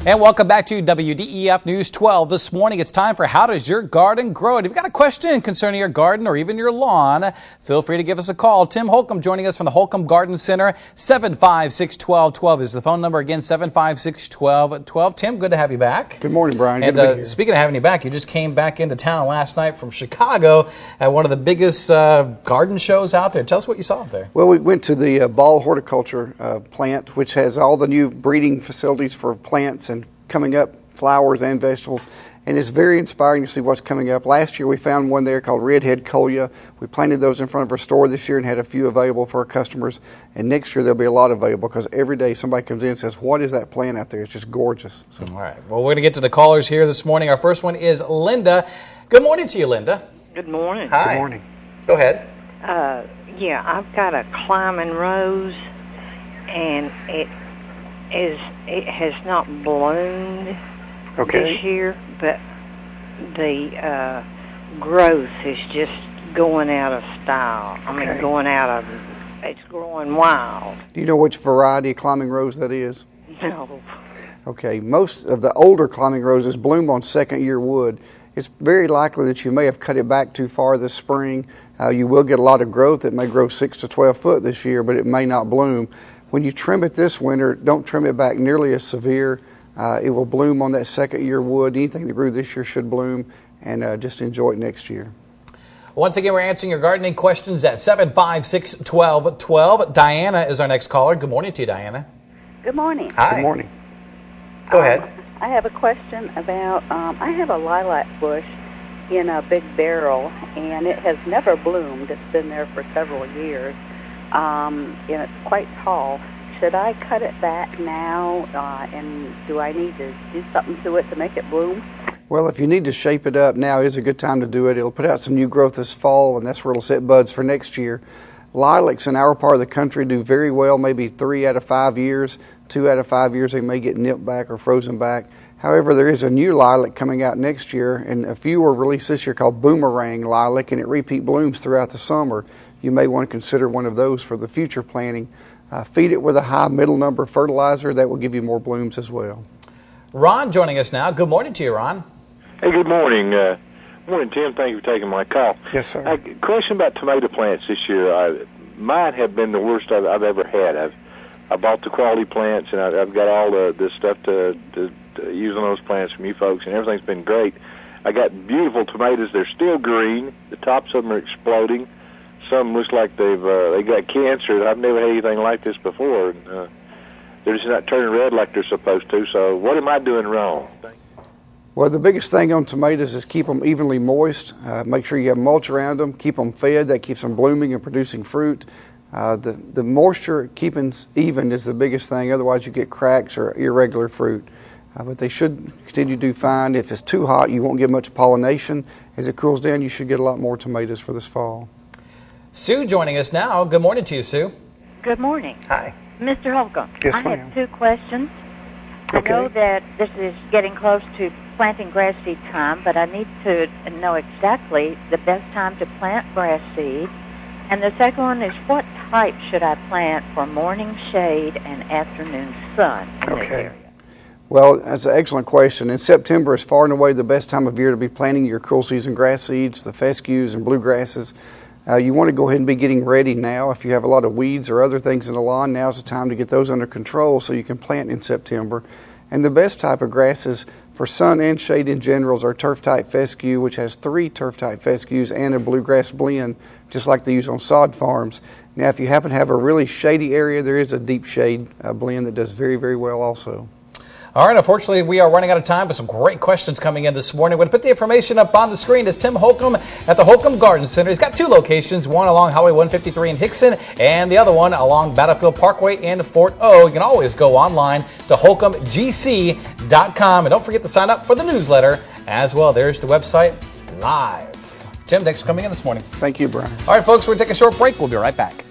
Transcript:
And welcome back to WDEF News 12. This morning, it's time for How Does Your Garden Grow? And if you've got a question concerning your garden or even your lawn, feel free to give us a call. Tim Holcomb joining us from the Holcomb Garden Center. 756-1212 is the phone number. Again, 756-1212. Tim, good to have you back. Good morning, Brian. And good to be here. Speaking of having you back, you just came back into town last night from Chicago at one of the biggest garden shows out there. Tell us what you saw out there. Well, we went to the Ball Horticulture plant, which has all the new breeding facilities for plants and coming up flowers and vegetables, and it's very inspiring to see what's coming up. Last year we found one there called Redhead Colia. We planted those in front of our store this year and had a few available for our customers, and next year there'll be a lot available because every day somebody comes in and says, what is that plant out there? It's just gorgeous. So. All right, well, we're going to get to the callers here this morning. Our first one is Linda. Good morning to you, Linda. Good morning. Hi. Good morning. Go ahead. Yeah, I've got a climbing rose, and it has not bloomed this year, but the growth is just going out of style. I mean, it's growing wild. Do you know which variety of climbing rose that is? No. Okay, most of the older climbing roses bloom on second-year wood. It's very likely that you may have cut it back too far this spring. You will get a lot of growth. It may grow 6 to 12 foot this year, but it may not bloom. When you trim it this winter, don't trim it back nearly as severe. It will bloom on that second-year wood. Anything that grew this year should bloom, and just enjoy it next year. Once again, we're answering your gardening questions at 756-1212. Diana is our next caller. Good morning to you, Diana. Good morning. Hi. Good morning. Go ahead. I have a question about, I have a lilac bush in a big barrel, and it has never bloomed. It's been there for several years, and it's quite tall. Should I cut it back now, and do I need to do something to it to make it bloom? Well, if you need to shape it up, now is a good time to do it. It'll put out some new growth this fall, and that's where it'll set buds for next year. Lilacs in our part of the country do very well, maybe 3 out of 5 years. 2 out of 5 years they may get nipped back or frozen back. However, there is a new lilac coming out next year, and a few were released this year called Boomerang Lilac, and it repeat blooms throughout the summer. You may want to consider one of those for the future planting. Feed it with a high middle number fertilizer. That will give you more blooms as well. Ron joining us now. Good morning to you, Ron. Hey, good morning. Morning, Tim. Thank you for taking my call. Yes, sir. Question about tomato plants this year. Mine have been the worst I've ever had. I bought the quality plants, and I've got all this stuff to use on those plants from you folks, and everything's been great. I got beautiful tomatoes. They're still green. The tops of them are exploding. Some looks like they got cancer. I've never had anything like this before. And, they're just not turning red like they're supposed to. So what am I doing wrong? Well, the biggest thing on tomatoes is keep them evenly moist. Make sure you have mulch around them. Keep them fed. That keeps them blooming and producing fruit. The moisture keeping even is the biggest thing. Otherwise, you get cracks or irregular fruit. But they should continue to do fine. If it's too hot, you won't get much pollination. As it cools down, you should get a lot more tomatoes for this fall. Sue joining us now. Good morning to you, Sue. Good morning. Hi. Mr. Holcomb, Yes, I ma'am. have 2 questions. Okay. I know that this is getting close to planting grass seed time, but I need to know exactly the best time to plant grass seed. And the second one is, what type should I plant for morning shade and afternoon sun in this area? Well, that's an excellent question. In September is far and away the best time of year to be planting your cool season grass seeds, the fescues and bluegrasses. You want to go ahead and be getting ready now. If you have a lot of weeds or other things in the lawn, now's the time to get those under control so you can plant in September. And the best type of grasses for sun and shade in general is our turf-type fescue, which has 3 turf-type fescues and a bluegrass blend, just like they use on sod farms. Now, if you happen to have a really shady area, there is a deep shade blend that does very, very well also. All right, unfortunately, we are running out of time, but some great questions coming in this morning. We're going to put the information up on the screen. It's Tim Holcomb at the Holcomb Garden Center. He's got 2 locations, one along Highway 153 in Hickson and the other one along Battlefield Parkway in Fort O. You can always go online to holcombgc.com. And don't forget to sign up for the newsletter as well. There's the website live. Tim, thanks for coming in this morning. Thank you, Brian. All right, folks, we're going to take a short break. We'll be right back.